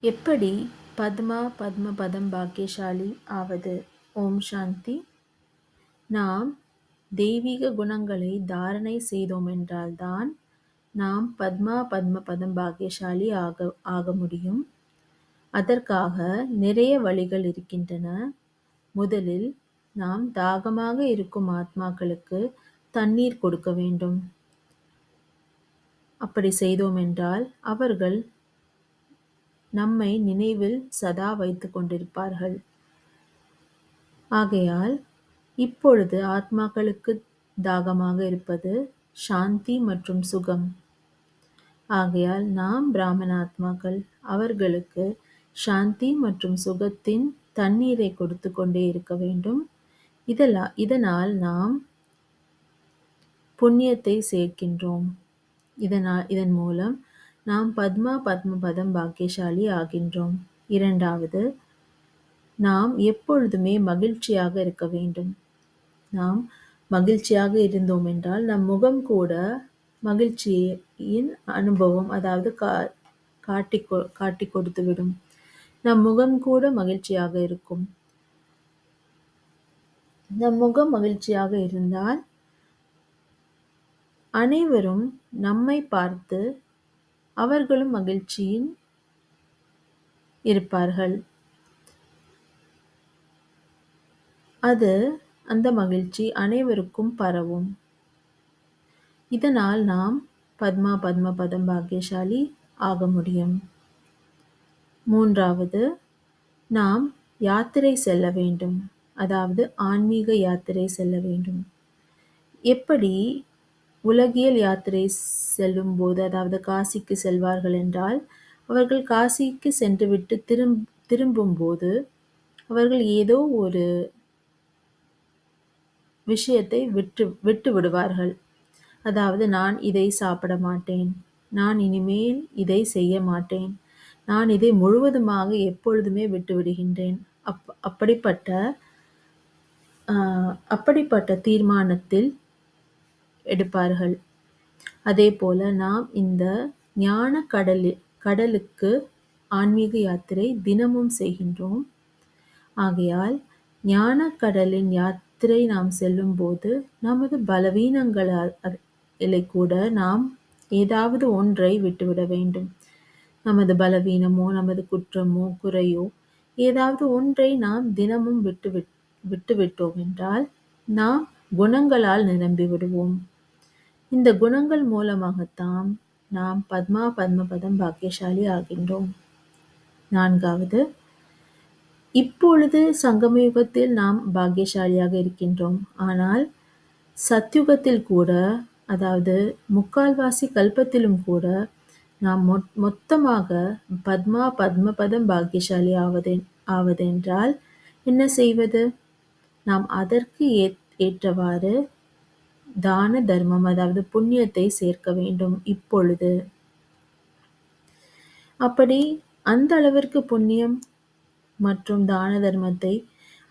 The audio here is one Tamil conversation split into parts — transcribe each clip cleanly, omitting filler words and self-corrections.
எப்படி பத்மா பத்மபதம் பாக்கியசாலி ஆவது? ஓம் சாந்தி. நாம் தெய்வீக குணங்களை தாரணை செய்தோமென்றால்தான் நாம் பத்மா பத்மபதம் பாக்கியசாலி ஆக முடியும். அதற்காக நிறைய வழிகள் இருக்கின்றன. முதலில் நாம் தாகமாக இருக்கும் ஆத்மாக்களுக்கு தண்ணீர் கொடுக்க வேண்டும். அப்படி செய்தோமென்றால் அவர்கள் நம்மை நினைவில் சதா வைத்துக் கொண்டிருப்பார்கள். ஆகையால் இப்பொழுது ஆத்மாக்களுக்கு தாகமாக இருப்பது சாந்தி மற்றும் சுகம். ஆகையால் நாம் பிராமண ஆத்மாக்கள் அவர்களுக்கு சாந்தி மற்றும் சுகத்தின் தண்ணீரை கொடுத்து கொண்டே இருக்க வேண்டும். இதனால் நாம் புண்ணியத்தை சேர்க்கின்றோம். இதன் மூலம் நாம் பத்மா பத்மபதம் பாக்கியசாலி ஆகின்றோம். இரண்டாவது, நாம் எப்பொழுதுமே மகிழ்ச்சியாக இருக்க வேண்டும். நாம் மகிழ்ச்சியாக இருந்தோம் என்றால் நம் முகம் கூட மகிழ்ச்சியின் அனுபவம், அதாவது காட்டி கொடுத்துவிடும். நம் முகம் கூட மகிழ்ச்சியாக இருக்கும். நம் முகம் மகிழ்ச்சியாக இருந்தால் அனைவரும் நம்மை பார்த்து அவர்களும் மகிழ்ச்சியில் இருப்பார்கள். அந்த மகிழ்ச்சி அனைவருக்கும் பரவும். இதனால் நாம் பத்மா பத்மபதம் பாக்கியசாலி ஆக முடியும். மூன்றாவது, நாம் யாத்திரை செல்ல வேண்டும். அதாவது ஆன்மீக யாத்திரை செல்ல வேண்டும். எப்படி உலகியல் யாத்திரை செல்லும் போது, அதாவது காசிக்கு செல்வார்கள் என்றால், அவர்கள் காசிக்கு சென்றுவிட்டு திரும்பும் போது அவர்கள் ஏதோ ஒரு விஷயத்தை விட்டு விடுவார்கள். அதாவது, நான் இதை சாப்பிட மாட்டேன், நான் இனிமேல் இதை செய்ய மாட்டேன், நான் இதை முழுவதுமாக எப்பொழுதுமே விட்டு விடுகின்றேன். அப்படிப்பட்ட தீர்மானத்தில் எடுப்பார்கள். அதே போல நாம் இந்த ஞான கடலுக்கு ஆன்மீக யாத்திரை தினமும் செய்கின்றோம். ஆகையால் ஞான கடலின் யாத்திரை நாம் செல்லும் போது நமது பலவீனங்களை கூட நாம் ஏதாவது ஒன்றை விட்டுவிட வேண்டும். நமது பலவீனமோ, நமது குற்றமோ, குறையோ ஏதாவது ஒன்றை நாம் தினமும் விட்டுவிட்டோம் என்றால் நாம் குணங்களால் நிரம்பி விடுவோம். இந்த குணங்கள் மூலமாகத்தான் நாம் பத்மா பத்மபதம் பாக்கியசாலி ஆகின்றோம். நான்காவது, இப்பொழுது சங்கமயுகத்தில் நாம் பாக்கியசாலியாக இருக்கின்றோம். ஆனால் சத்யுகத்தில் கூட, அதாவது முக்கால்வாசி கல்பத்திலும் கூட நாம் மொத்தமாக பத்மா பத்மபதம் பாக்கியசாலி ஆவதென்றால் என்ன செய்வது? நாம் அதற்கு ஏற்றவாறு தான தர்மம், அதாவது புண்ணியத்தை சேர்க்க வேண்டும். இப்பொழுது அப்படி அந்த அளவிற்கு புண்ணியம் மற்றும் தான தர்மத்தை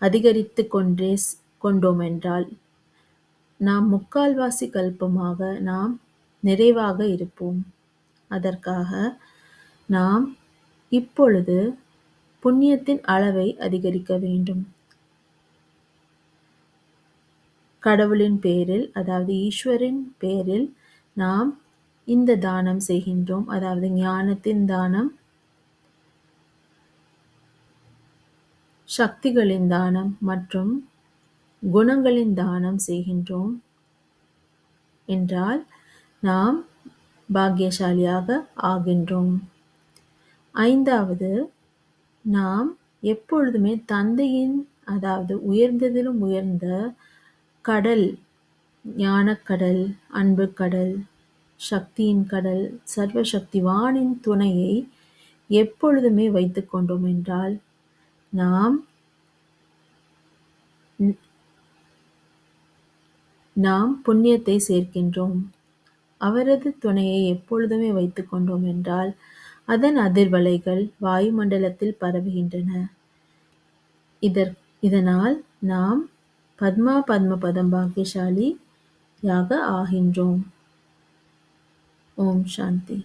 அதிகரித்து கொண்டோம் என்றால் நாம் முக்கால்வாசி கல்பமாக நாம் நிறைவாக இருப்போம். அதற்காக நாம் இப்பொழுது புண்ணியத்தின் அளவை அதிகரிக்க வேண்டும். கடவுளின் பேரில், அதாவது ஈஸ்வரின் பேரில் நாம் இந்த தானம் செய்கின்றோம். அதாவது ஞானத்தின் தானம், சக்திகளின் தானம் மற்றும் குணங்களின் தானம் செய்கின்றோம் என்றால் நாம் பாக்கியசாலியாக ஆகின்றோம். ஐந்தாவது, நாம் எப்பொழுதுமே தந்தையின், அதாவது உயர்ந்ததிலும் உயர்ந்த கடல், ஞானக்கடல், அன்பு கடல், சக்தியின் கடல், சர்வசக்திவானின் துணையை எப்பொழுதுமே வைத்துக் கொண்டோம் என்றால் நாம் புண்ணியத்தை சேர்க்கின்றோம். அவரது துணையை எப்பொழுதுமே வைத்துக் கொண்டோம் என்றால் அதன் அதிர்வலைகள் வாயுமண்டலத்தில் பரவுகின்றன. இதனால் நாம் பத்மா பத்மபதம் பாக்கியசாலியாக ஆகின்றோம். ஓம் சாந்தி.